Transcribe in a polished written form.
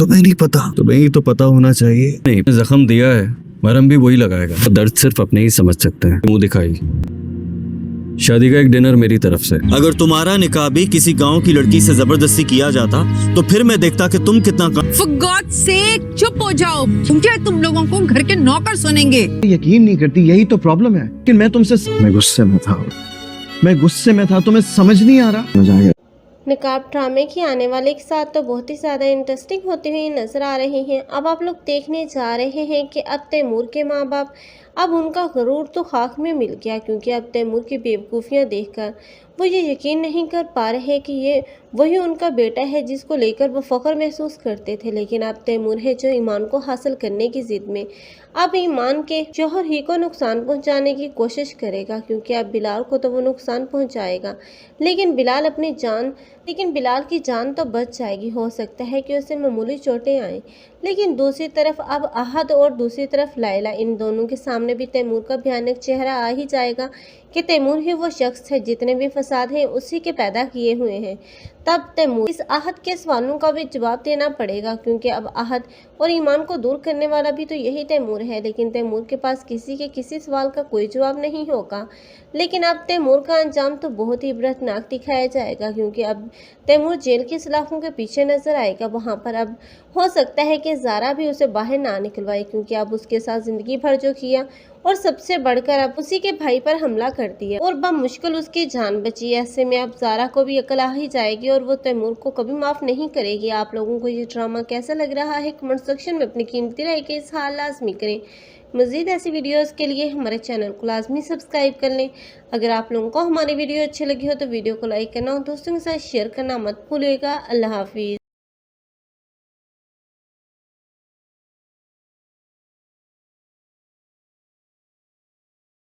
तुम्हें नहीं पता, तुम्हें ही तो पता होना चाहिए। नहीं, जख्म दिया है, मरहम भी वही लगाएगा। दर्द सिर्फ अपने ही समझ सकते हैं। मुंह दिखाई, शादी का एक डिनर मेरी तरफ से। अगर तुम्हारा निकाह भी किसी गांव की लड़की से जबरदस्ती किया जाता तो फिर मैं देखता कि तुम कितना For God's sake, चुप हो जाओ। क्या तुम लोगों को घर के नौकर सुनेंगे? यकीन नहीं करती, यही तो प्रॉब्लम है। कि मैं गुस्से में था, तुम्हें समझ नहीं आ रहा। मजा आ गया। नकाब ड्रामे की आने वाले के साथ तो बहुत ही ज़्यादा इंटरेस्टिंग होती हुई नज़र आ रहे हैं। अब आप लोग देखने जा रहे हैं कि अब तैमूर के माँ बाप, अब उनका गरूर तो खाक में मिल गया, क्योंकि अब तैमूर की बेवकूफ़ियाँ देखकर वो ये यकीन नहीं कर पा रहे कि ये वही उनका बेटा है जिसको लेकर वो फ़ख्र महसूस करते थे। लेकिन अब तैमूर है जो ईमान को हासिल करने की ज़िद में अब ईमान के शौहर ही को नुकसान पहुंचाने की कोशिश करेगा, क्योंकि अब बिलाल को तो वो नुकसान पहुंचाएगा, लेकिन बिलाल की जान तो बच जाएगी। हो सकता है कि उसे मामूली चोटें आएँ, लेकिन दूसरी तरफ अब अहद और दूसरी तरफ लाइला, इन दोनों के सामने भी तैमूर का भयानक चेहरा आ ही जाएगा कि तैमूर ही वो शख्स है, जितने भी फसाद हैं उसी के पैदा किए हुए हैं। तब तैमूर इस अहद के सवालों का भी जवाब देना पड़ेगा, क्योंकि अब अहद और ईमान को दूर करने वाला भी तो यही तैमूर है। लेकिन तैमूर के पास किसी सवाल का कोई जवाब नहीं होगा। लेकिन अब तैमूर का अंजाम तो बहुत ही इबरतनाक दिखाया जाएगा, क्योंकि अब तैमूर जेल की सलाखों के पीछे नजर आएगा। वहाँ पर अब हो सकता है कि ज़ारा भी उसे बाहर ना निकलवाए, क्योंकि अब उसके साथ ज़िंदगी भर जो किया और सबसे बढ़कर अब उसी के भाई पर हमला कर दिया और मुश्किल उसकी जान बची। ऐसे में अब ज़ारा को भी अकल आ ही जाएगी और वो तैमूर को कभी माफ़ नहीं करेगी। आप लोगों को ये ड्रामा कैसा लग रहा है, कमेंट सेक्शन में अपनी कीमती राय के इज़हार लाजमी करें। मज़ीद ऐसी वीडियोस के लिए हमारे चैनल को लाजमी सब्सक्राइब कर लें। अगर आप लोगों को हमारी वीडियो अच्छी लगी हो तो वीडियो को लाइक करना और दोस्तों के साथ शेयर करना मत भूलिएगा। अल्लाह हाफिज़।